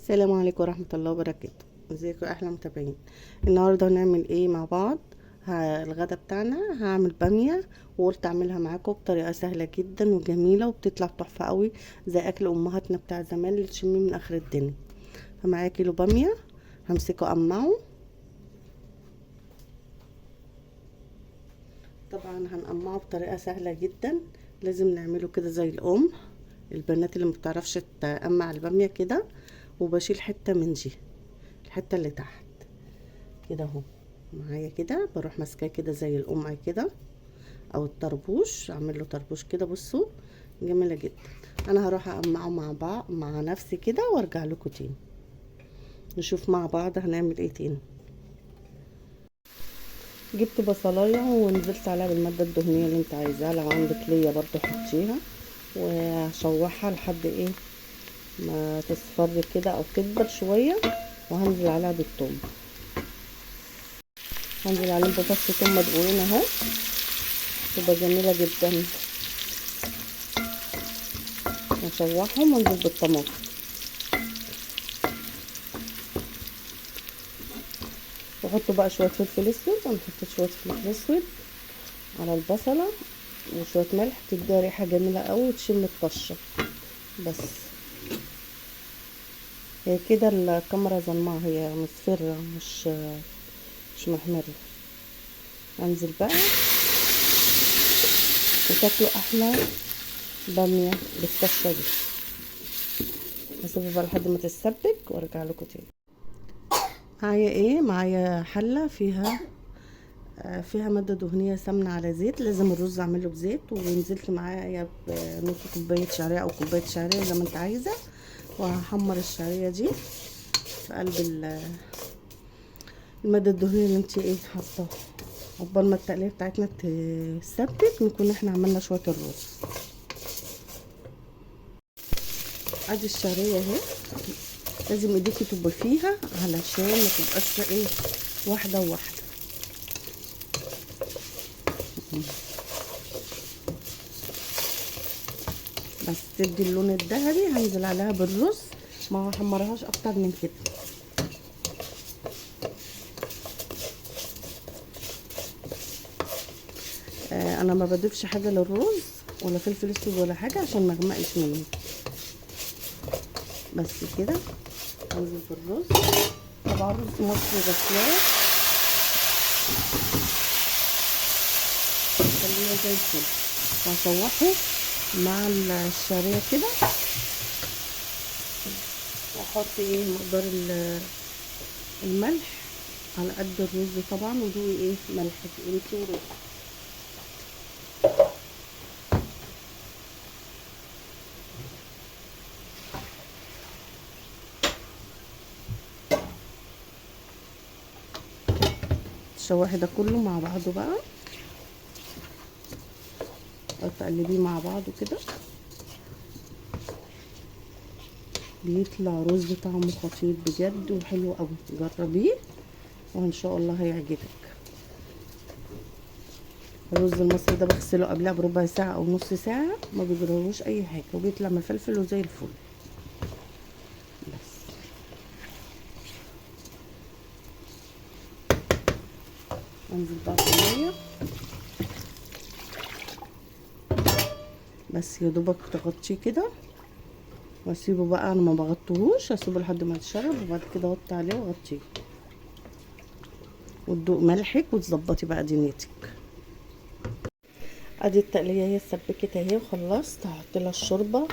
السلام عليكم ورحمة الله وبركاته. ازيكم يا احلى متابعين؟ النهاردة هنعمل ايه مع بعض؟ الغدا بتاعنا هعمل بامية، وقلت اعملها معاكم بطريقة سهلة جدا وجميلة وبتطلع تحفة قوي زي اكل امهاتنا بتاع زمان اللي تشميه من اخر الدنيا. فمعايا كيلو بامية، همسكه اقمعه. طبعا هنقمعه بطريقة سهلة جدا، لازم نعمله كده زي الام البنات اللي مبتعرفش تقمع البامية كده. وبشيل حتة من دي، الحتة اللي تحت كده اهو معايا كده، بروح ماسكاه كده زي القمع كده او الطربوش، اعمل له طربوش كده. بصوا جميله جدا. انا هروح اقمعه مع بعض مع نفسي كده وارجع لكم تاني نشوف مع بعض هنعمل ايه تاني. جبت بصلايه ونزلت عليها بالماده الدهنيه اللي انت عايزاها، لو عندك ليا برضو حطيها، وهشوحها لحد ايه ما تصفر كده او تكبر شويه. وهنزل عليها بالثوم، هنزل عليهم بفص ثوم مدقوقين اهو، تبقى جميله جدا. هشوحهم وانزل بالطماطم، واحط بقى شويه فلفل اسود. انا حطيت شويه فلفل اسود على البصله وشويه ملح، تديها ريحه جميله قوي وتشم الطشه. بس هي كده الكاميرا ظلمه، هي مصفرة مش محمره. انزل بقى وتاكلوا احلى باميه بالطشه دي. هسيبها بقى لحد ما تتسبك وارجع لكم تاني. معايا ايه؟ معايا حله فيها مادة دهنية سمنة على زيت. لازم الرز اعمله بزيت، ونزلت معايا بنص كوباية شعرية او كوباية شعرية زي ما انت عايزة. وهحمر الشعرية دي في قلب المادة الدهنية اللي انت ايه حطاها، عقبال ما التقلية بتاعتنا تسبك نكون احنا عملنا شوية الرز. ادي الشعرية اهي، لازم ايديكي تبقى فيها علشان ما تبقاش ايه واحدة وواحدة. بس تدي اللون الذهبي هنزل عليها بالرز، ما هحمرهاش اكتر من كده. انا ما بضيفش حاجه للرز ولا فلفل اسود ولا حاجه عشان ما اغمقش منه. بس كده انزل بالرز. طبعا رز مصري غسلاه خليه زي الفل، واشوحه مع الشعريه كده. واحط ايه مقدار الملح على قد الرز طبعا، ودوقي ايه ملح انتي ورز. تشوحي ده كله مع بعضه بقى، تقلبيه مع بعضه كده، بيطلع رز طعمه خطير بجد وحلو قوي. جربيه وان شاء الله هيعجبك. الرز المصري ده بغسله قبلها بربع ساعه او نص ساعه، ما بيجرالوش اي حاجه وبيطلع مفلفل وزي الفل. بس انزل بقى بالميه، بس يا دوبك تغطيه كده واسيبه بقى. انا ما بغطيهوش، اسيبه لحد ما يتشرب وبعد كده اغطي عليه واغطيه، وتدوق ملحك وتظبطي بقى دنيتك. ادي التقليه هي اتسبكت اهي وخلصت. هحط لها الشوربه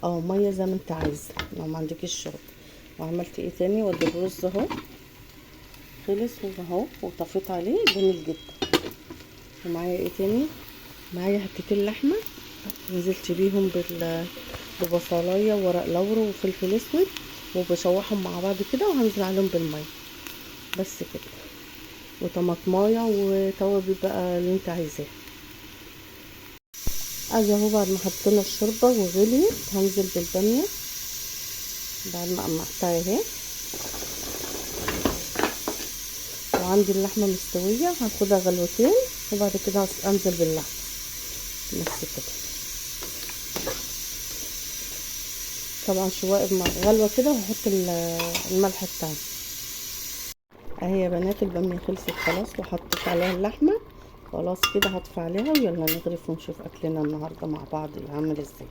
او ميه زي ما انت عايزه لو ما عندكيش شوربه. وعملت ايه تاني؟ وادي الرز اهو خلص اهو وطفيت عليه جميل جدا. ومعايا ايه تاني؟ معايا حتتين لحمه نزلت بيهم ببصلايه وورق لورا وفلفل اسود، وبشوحهم مع بعض كده وهنزل عليهم بالميه. بس كده، وطماطمايه وتوابل بقى اللي انت عايزاه. ادي اهو بعد ما حطينا الشوربه وغليت هنزل بالباميه بعد ما قمعتها اهي. وعندي اللحمه مستويه هاخدها غلوتين وبعد كده انزل باللحمه. بس كده. طبعا شويه مع غلوه كده، وهحط الملح بتاعي. اهي يا بنات الباميه خلصت خلاص، وحطيت عليها اللحمه. خلاص كده هطفي عليها، ويلا نغرف ونشوف اكلنا النهارده مع بعض عامل ازاي.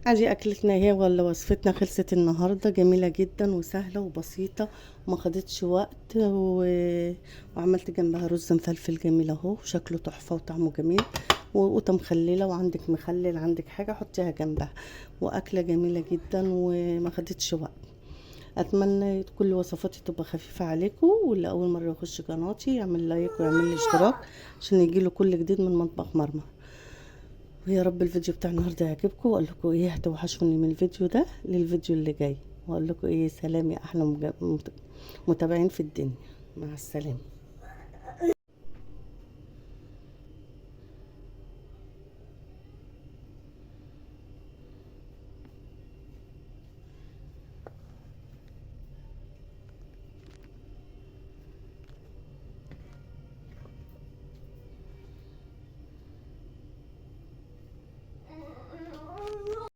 ادي اكلتنا اهي، ولا وصفتنا خلصت النهارده، جميله جدا وسهله وبسيطه وما خدتش وقت وعملت جنبها رز مفلفل جميل اهو، شكله تحفه وطعمه جميل، وقوطه مخلله، وعندك مخلل عندك حاجه حطيها جنبها، واكله جميله جدا وما خدتش وقت. اتمنى كل وصفاتي تبقى خفيفه عليكم، واللي اول مره يخش قناتي يعمل لايك ويعمل لي اشتراك عشان يجيله كل جديد من مطبخ مرمى. ويا رب الفيديو بتاع النهارده يعجبكم، واقول لكم ايه هتوحشوني من الفيديو ده للفيديو اللي جاي، واقول لكم ايه سلام يا احلى متابعين في الدنيا. مع السلامه.